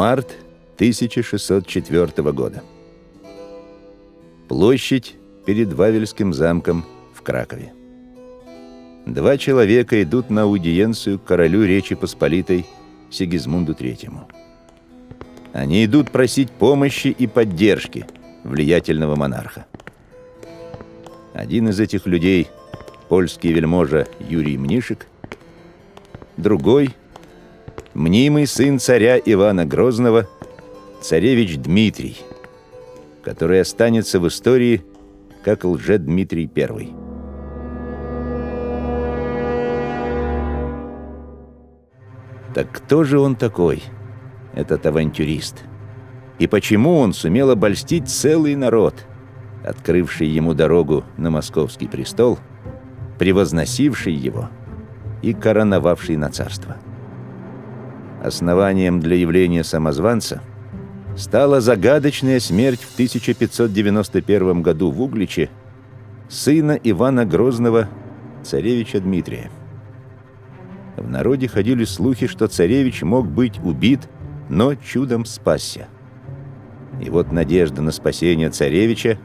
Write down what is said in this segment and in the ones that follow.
Март 1604 года. Площадь перед Вавельским замком в Кракове. Два человека идут на аудиенцию к королю Речи Посполитой Сигизмунду III. Они идут просить помощи и поддержки влиятельного монарха. Один из этих людей – польский вельможа Юрий Мнишек, другой – мнимый сын царя Ивана Грозного, царевич Дмитрий, который останется в истории как Лжедмитрий I. Так кто же он такой, этот авантюрист? И почему он сумел обольстить целый народ, открывший ему дорогу на московский престол, превозносивший его и короновавший на царство? Основанием для явления самозванца стала загадочная смерть в 1591 году в Угличе сына Ивана Грозного, царевича Дмитрия. В народе ходили слухи, что царевич мог быть убит, но чудом спасся. И вот надежда на спасение царевича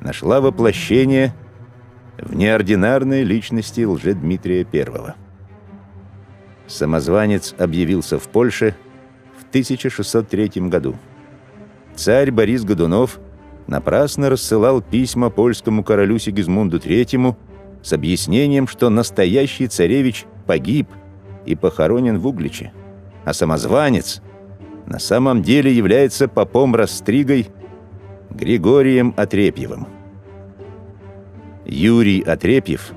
нашла воплощение в неординарной личности Лжедмитрия I. Самозванец объявился в Польше в 1603 году. Царь Борис Годунов напрасно рассылал письма польскому королю Сигизмунду III с объяснением, что настоящий царевич погиб и похоронен в Угличе, а самозванец на самом деле является попом-растригой Григорием Отрепьевым. Юрий Отрепьев,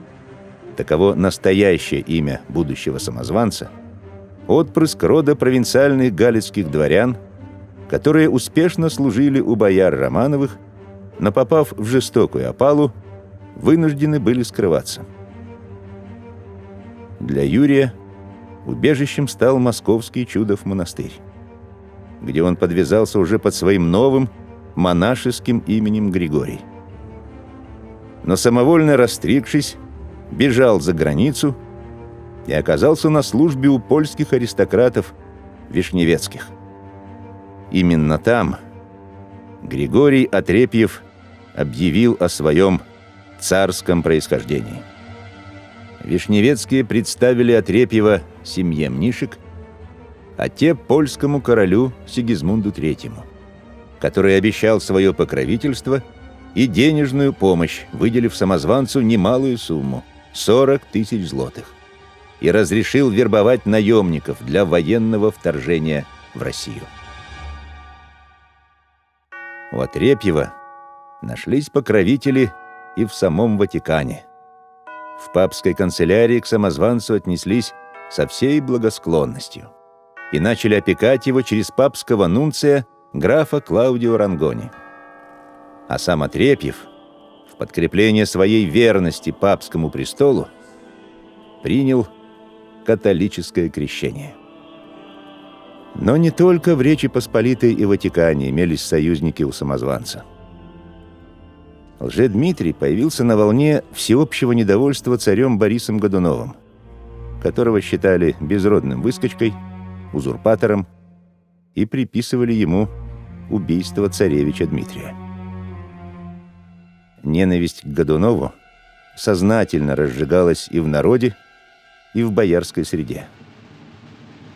таково настоящее имя будущего самозванца, отпрыск рода провинциальных галицких дворян, которые успешно служили у бояр Романовых, но, попав в жестокую опалу, вынуждены были скрываться. Для Юрия убежищем стал московский Чудов монастырь, где он подвязался уже под своим новым монашеским именем Григорий. Но самовольно растригшись, бежал за границу и оказался на службе у польских аристократов Вишневецких. Именно там Григорий Отрепьев объявил о своем царском происхождении. Вишневецкие представили Отрепьева семье Мнишек, а те польскому королю Сигизмунду III, который обещал свое покровительство и денежную помощь, выделив самозванцу немалую сумму – 40 000 злотых, и разрешил вербовать наемников для военного вторжения в Россию. У Отрепьева нашлись покровители и в самом Ватикане. В папской канцелярии к самозванцу отнеслись со всей благосклонностью и начали опекать его через папского нунция графа Клаудио Рангони. А сам Отрепьев, в подкрепление своей верности папскому престолу, принял католическое крещение. Но не только в Речи Посполитой и Ватикане имелись союзники у самозванца. Лжедмитрий появился на волне всеобщего недовольства царем Борисом Годуновым, которого считали безродным выскочкой, узурпатором и приписывали ему убийство царевича Дмитрия. Ненависть к Годунову сознательно разжигалась и в народе, и в боярской среде.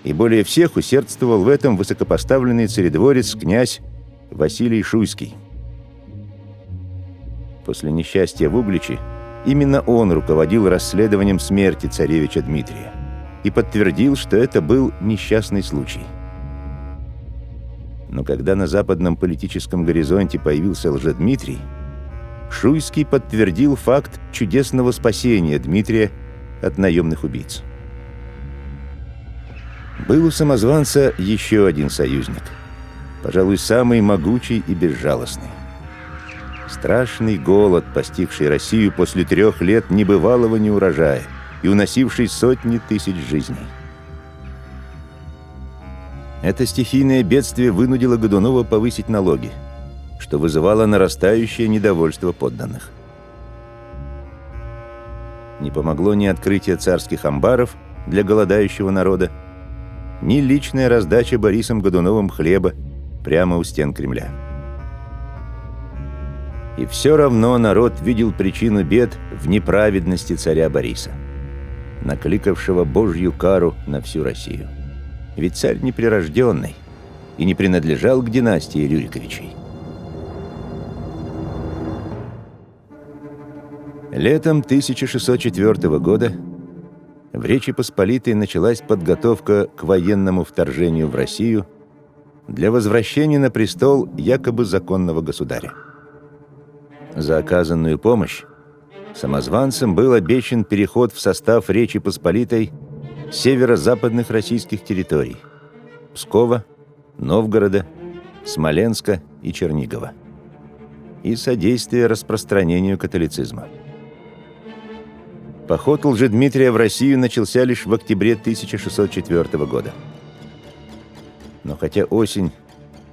И более всех усердствовал в этом высокопоставленный царедворец князь Василий Шуйский. После несчастья в Угличе именно он руководил расследованием смерти царевича Дмитрия и подтвердил, что это был несчастный случай. Но когда на западном политическом горизонте появился Лжедмитрий, Шуйский подтвердил факт чудесного спасения Дмитрия от наемных убийц. Был у самозванца еще один союзник, пожалуй, самый могучий и безжалостный. Страшный голод, постигший Россию после 3 лет небывалого неурожая и уносивший сотни тысяч жизней. Это стихийное бедствие вынудило Годунова повысить налоги, что вызывало нарастающее недовольство подданных. Не помогло ни открытие царских амбаров для голодающего народа, ни личная раздача Борисом Годуновым хлеба прямо у стен Кремля. И все равно народ видел причину бед в неправедности царя Бориса, накликавшего Божью кару на всю Россию. Ведь царь неприрожденный и не принадлежал к династии Рюриковичей. Летом 1604 года в Речи Посполитой началась подготовка к военному вторжению в Россию для возвращения на престол якобы законного государя. За оказанную помощь самозванцам был обещан переход в состав Речи Посполитой северо-западных российских территорий – Пскова, Новгорода, Смоленска и Чернигова, и содействие распространению католицизма. Поход Лжедмитрия в Россию начался лишь в октябре 1604 года. Но хотя осень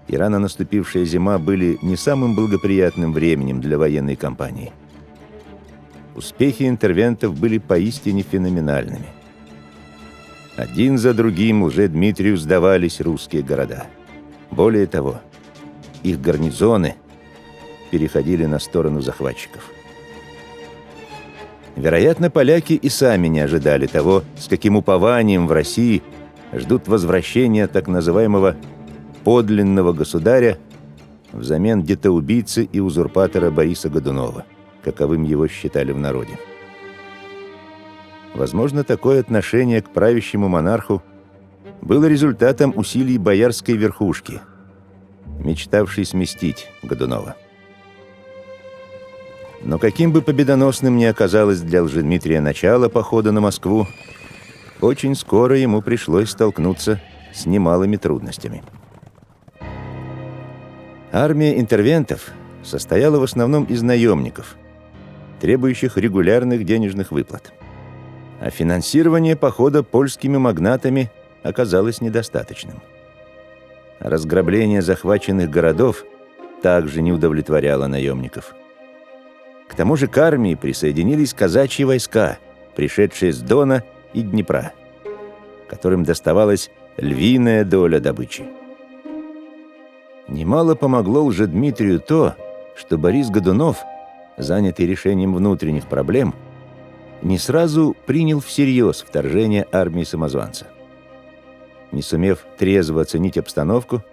и рано наступившая зима были не самым благоприятным временем для военной кампании, успехи интервентов были поистине феноменальными. Один за другим Лжедмитрию сдавались русские города. Более того, их гарнизоны переходили на сторону захватчиков. Вероятно, поляки и сами не ожидали того, с каким упованием в России ждут возвращения так называемого подлинного государя взамен детоубийцы и узурпатора Бориса Годунова, каковым его считали в народе. Возможно, такое отношение к правящему монарху было результатом усилий боярской верхушки, мечтавшей сместить Годунова. Но каким бы победоносным ни оказалось для Лжедмитрия начало похода на Москву, очень скоро ему пришлось столкнуться с немалыми трудностями. Армия интервентов состояла в основном из наемников, требующих регулярных денежных выплат. А финансирование похода польскими магнатами оказалось недостаточным. Разграбление захваченных городов также не удовлетворяло наемников. К тому же к армии присоединились казачьи войска, пришедшие с Дона и Днепра, которым доставалась львиная доля добычи. Немало помогло Лжедмитрию то, что Борис Годунов, занятый решением внутренних проблем, не сразу принял всерьез вторжение армии самозванца. Не сумев трезво оценить обстановку,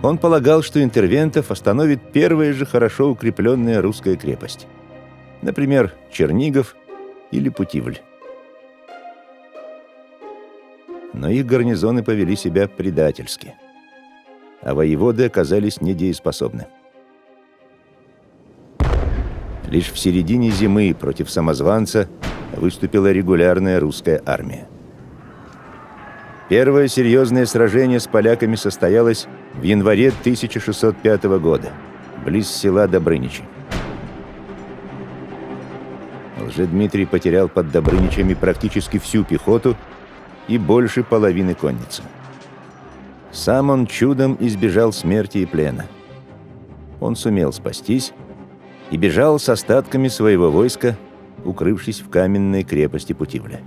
он полагал, что интервентов остановит первая же хорошо укрепленная русская крепость. Например, Чернигов или Путивль. Но их гарнизоны повели себя предательски, а воеводы оказались недееспособны. Лишь в середине зимы против самозванца выступила регулярная русская армия. Первое серьезное сражение с поляками состоялось в январе 1605 года, близ села Добрыничи. Лжедмитрий потерял под Добрыничами практически всю пехоту и больше половины конницы. Сам он чудом избежал смерти и плена. Он сумел спастись и бежал с остатками своего войска, укрывшись в каменной крепости Путивля.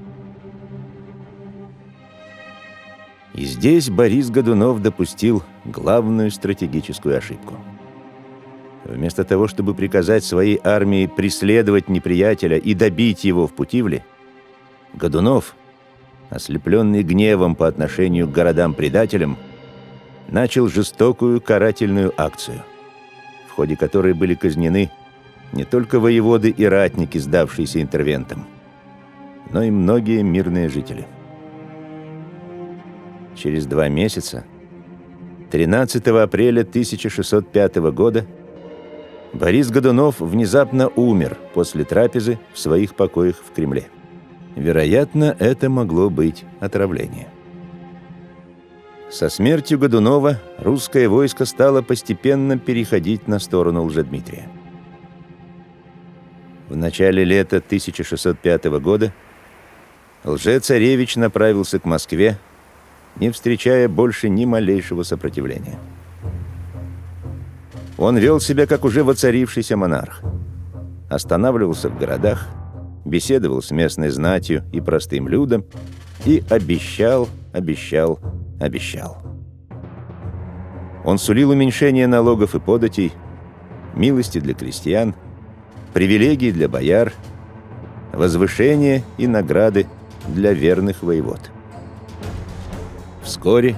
И здесь Борис Годунов допустил главную стратегическую ошибку. Вместо того, чтобы приказать своей армии преследовать неприятеля и добить его в Путивле, Годунов, ослепленный гневом по отношению к городам-предателям, начал жестокую карательную акцию, в ходе которой были казнены не только воеводы и ратники, сдавшиеся интервентам, но и многие мирные жители. Через 2 месяца, 13 апреля 1605 года, Борис Годунов внезапно умер после трапезы в своих покоях в Кремле. Вероятно, это могло быть отравление. Со смертью Годунова русское войско стало постепенно переходить на сторону Лжедмитрия. В начале лета 1605 года лжецаревич направился к Москве, не встречая больше ни малейшего сопротивления. Он вел себя как уже воцарившийся монарх. Останавливался в городах, беседовал с местной знатью и простым людом и обещал обещал. Он сулил уменьшение налогов и податей, милости для крестьян, привилегии для бояр, возвышение и награды для верных воевод. Вскоре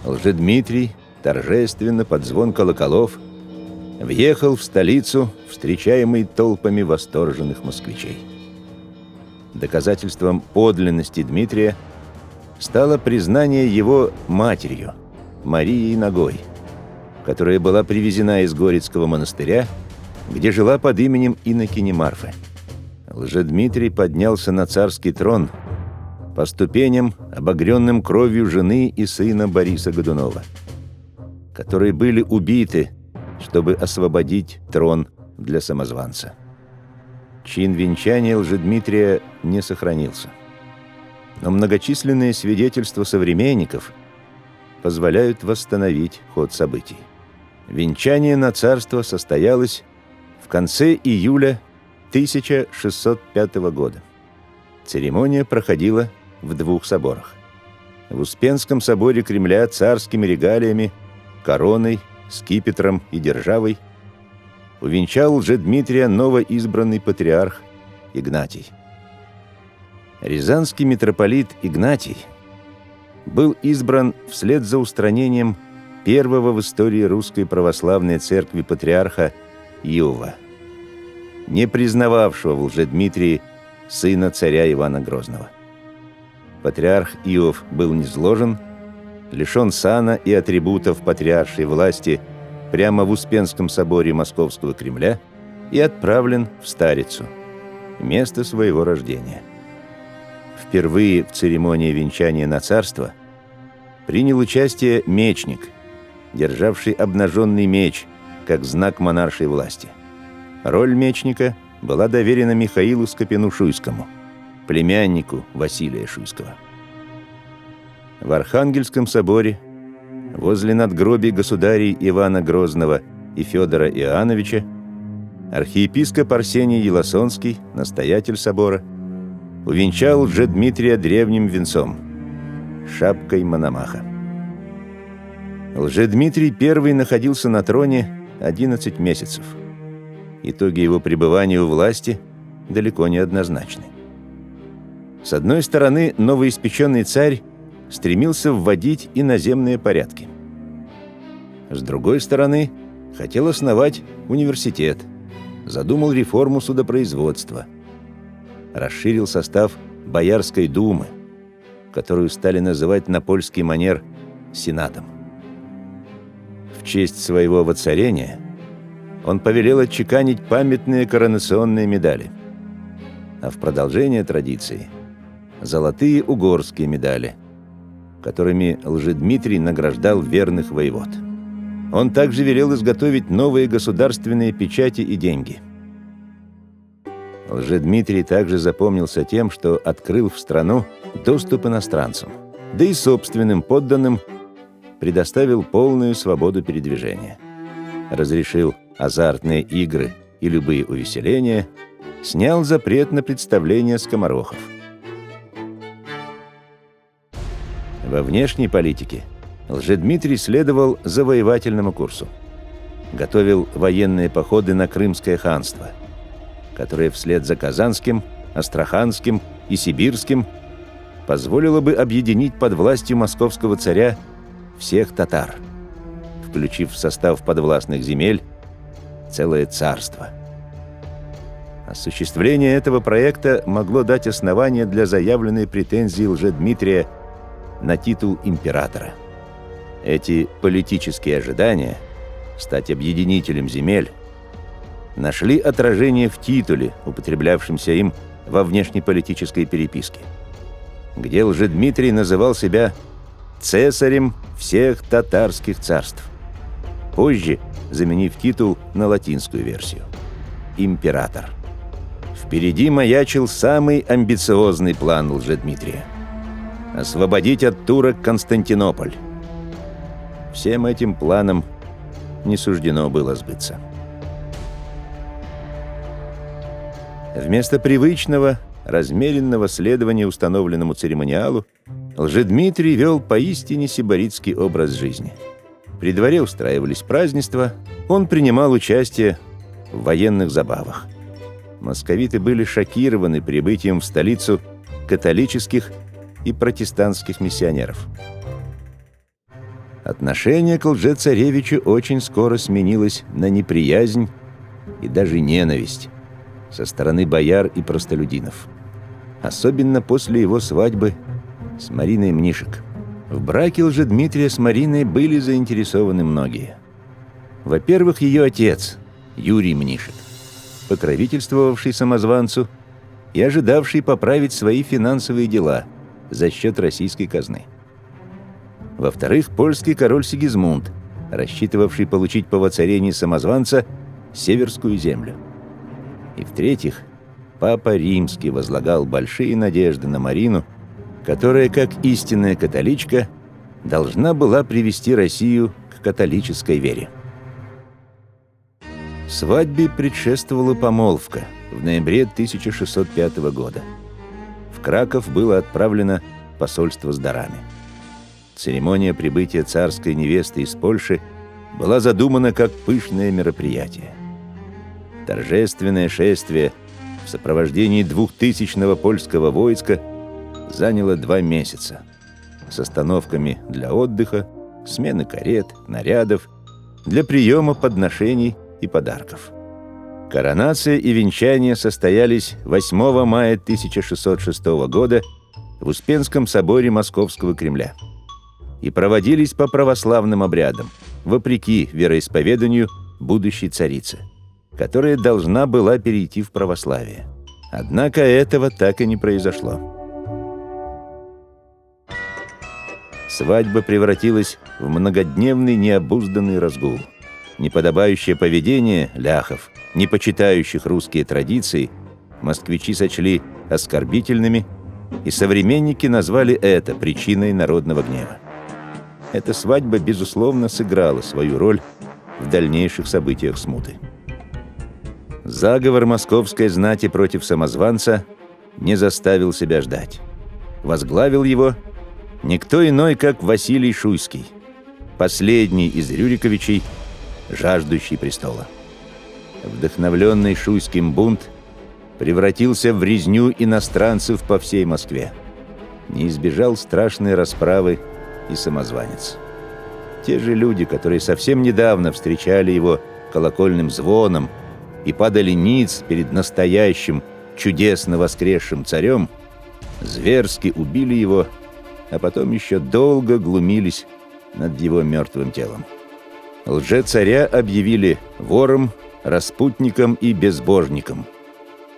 Лжедмитрий торжественно под звон колоколов въехал в столицу, встречаемый толпами восторженных москвичей. Доказательством подлинности Дмитрия стало признание его матерью, Марией Ногой, которая была привезена из Горецкого монастыря, где жила под именем инокини Марфы. Лжедмитрий поднялся на царский трон по ступеням, обогренным кровью жены и сына Бориса Годунова, которые были убиты, чтобы освободить трон для самозванца. Чин венчания Лжедмитрия не сохранился. Но многочисленные свидетельства современников позволяют восстановить ход событий. Венчание на царство состоялось в конце июля 1605 года. Церемония проходила в 2 соборах. В Успенском соборе Кремля царскими регалиями, короной, скипетром и державой увенчал Лжедмитрия новоизбранный патриарх Игнатий. Рязанский митрополит Игнатий был избран вслед за устранением первого в истории русской православной церкви патриарха Иова, не признававшего в Лжедмитрии сына царя Ивана Грозного. Патриарх Иов был низложен, лишен сана и атрибутов патриаршей власти прямо в Успенском соборе Московского Кремля и отправлен в Старицу, место своего рождения. Впервые в церемонии венчания на царство принял участие мечник, державший обнаженный меч как знак монаршей власти. Роль мечника была доверена Михаилу Скопину-Шуйскому, племяннику Василия Шуйского. В Архангельском соборе, возле надгробий государей Ивана Грозного и Федора Иоанновича, архиепископ Арсений Елосонский, настоятель собора, увенчал Лжедмитрия древним венцом – шапкой Мономаха. Лжедмитрий I находился на троне 11 месяцев. Итоги его пребывания у власти далеко не однозначны. С одной стороны, новоиспеченный царь стремился вводить иноземные порядки. С другой стороны, хотел основать университет, задумал реформу судопроизводства, расширил состав Боярской думы, которую стали называть на польский манер Сенатом. В честь своего воцарения он повелел отчеканить памятные коронационные медали, а в продолжение традиции – золотые угорские медали, которыми Лжедмитрий награждал верных воевод. Он также велел изготовить новые государственные печати и деньги. Лжедмитрий также запомнился тем, что открыл в страну доступ иностранцам, да и собственным подданным предоставил полную свободу передвижения. Разрешил азартные игры и любые увеселения, снял запрет на представление скоморохов. Во внешней политике Лжедмитрий следовал завоевательному курсу. Готовил военные походы на Крымское ханство, которое вслед за Казанским, Астраханским и Сибирским позволило бы объединить под властью московского царя всех татар, включив в состав подвластных земель целое царство. Осуществление этого проекта могло дать основание для заявленной претензии Лжедмитрия на титул императора. Эти политические ожидания стать объединителем земель нашли отражение в титуле, употреблявшемся им во внешнеполитической переписке, где Лжедмитрий называл себя «цесарем всех татарских царств», позже заменив титул на латинскую версию – «император». Впереди маячил самый амбициозный план Лжедмитрия – освободить от турок Константинополь. Всем этим планам не суждено было сбыться. Вместо привычного, размеренного следования установленному церемониалу Лжедмитрий вел поистине сибаритский образ жизни. При дворе устраивались празднества, он принимал участие в военных забавах. Московиты были шокированы прибытием в столицу католических и протестантских миссионеров. Отношение к лжецаревичу очень скоро сменилось на неприязнь и даже ненависть со стороны бояр и простолюдинов. Особенно после его свадьбы с Мариной Мнишек. В браке Лжедмитрия с Мариной были заинтересованы многие. Во-первых, ее отец, Юрий Мнишек, покровительствовавший самозванцу и ожидавший поправить свои финансовые дела за счет российской казны. Во-вторых, польский король Сигизмунд, рассчитывавший получить по воцарении самозванца Северскую землю. И в-третьих, Папа Римский возлагал большие надежды на Марину, которая, как истинная католичка, должна была привести Россию к католической вере. Свадьбе предшествовала помолвка в ноябре 1605 года. В Краков было отправлено посольство с дарами. Церемония прибытия царской невесты из Польши была задумана как пышное мероприятие. Торжественное шествие в сопровождении 2000-го польского войска заняло 2 месяца с остановками для отдыха, смены карет, нарядов, для приема подношений и подарков. Коронация и венчание состоялись 8 мая 1606 года в Успенском соборе Московского Кремля и проводились по православным обрядам, вопреки вероисповеданию будущей царицы, которая должна была перейти в православие. Однако этого так и не произошло. Свадьба превратилась в многодневный необузданный разгул. Неподобающее поведение ляхов, не почитающих русские традиции, москвичи сочли оскорбительными, и современники назвали это причиной народного гнева. Эта свадьба, безусловно, сыграла свою роль в дальнейших событиях смуты. Заговор московской знати против самозванца не заставил себя ждать. Возглавил его никто иной, как Василий Шуйский, последний из Рюриковичей, жаждущий престола. Вдохновленный Шуйским бунт превратился в резню иностранцев по всей Москве. Не избежал страшной расправы и самозванец. Те же люди, которые совсем недавно встречали его колокольным звоном и падали ниц перед настоящим, чудесно воскресшим царем, зверски убили его, а потом еще долго глумились над его мертвым телом. Лжецаря объявили вором, распутником и безбожником,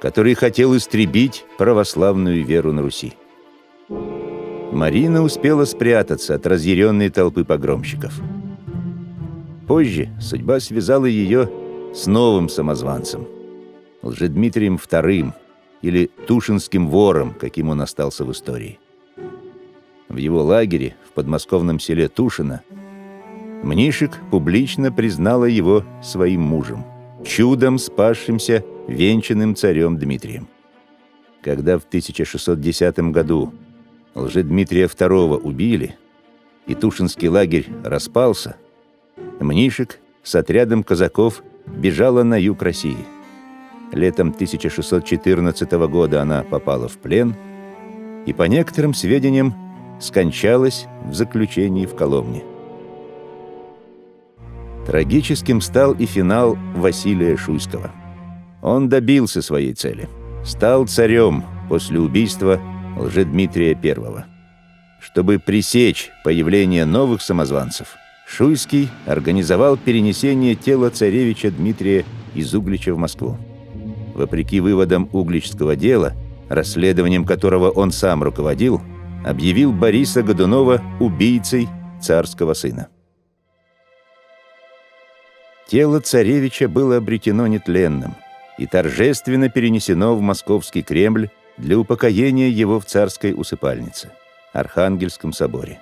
который хотел истребить православную веру на Руси. Марина успела спрятаться от разъяренной толпы погромщиков. Позже судьба связала ее с новым самозванцем, Лжедмитрием II, или Тушинским вором, каким он остался в истории. В его лагере в подмосковном селе Тушино Мнишек публично признала его своим мужем, чудом спасшимся венчанным царем Дмитрием. Когда в 1610 году Лжедмитрия II убили, и Тушинский лагерь распался, Мнишек с отрядом казаков бежала на юг России. Летом 1614 года она попала в плен и, по некоторым сведениям, скончалась в заключении в Коломне. Трагическим стал и финал Василия Шуйского. Он добился своей цели. Стал царем после убийства Лжедмитрия I. Чтобы пресечь появление новых самозванцев, Шуйский организовал перенесение тела царевича Дмитрия из Углича в Москву. Вопреки выводам Угличского дела, расследованием которого он сам руководил, объявил Бориса Годунова убийцей царского сына. Тело царевича было обретено нетленным и торжественно перенесено в Московский Кремль для упокоения его в царской усыпальнице, Архангельском соборе.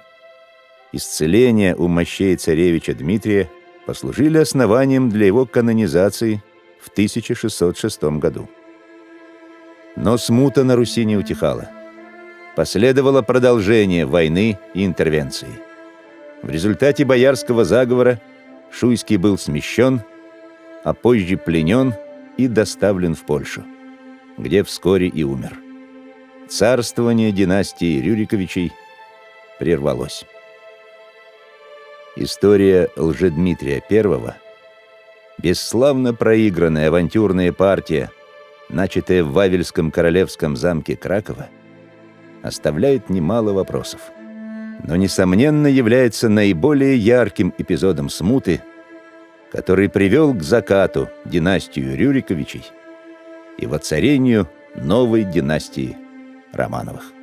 Исцеления у мощей царевича Дмитрия послужили основанием для его канонизации в 1606 году. Но смута на Руси не утихала. Последовало продолжение войны и интервенции. В результате боярского заговора Шуйский был смещен, а позже пленен и доставлен в Польшу, где вскоре и умер. Царствование династии Рюриковичей прервалось. История Лжедмитрия I, бесславно проигранная авантюрная партия, начатая в Вавельском королевском замке Кракова, оставляет немало вопросов, но, несомненно, является наиболее ярким эпизодом смуты, который привел к закату династию Рюриковичей и воцарению новой династии Романовых.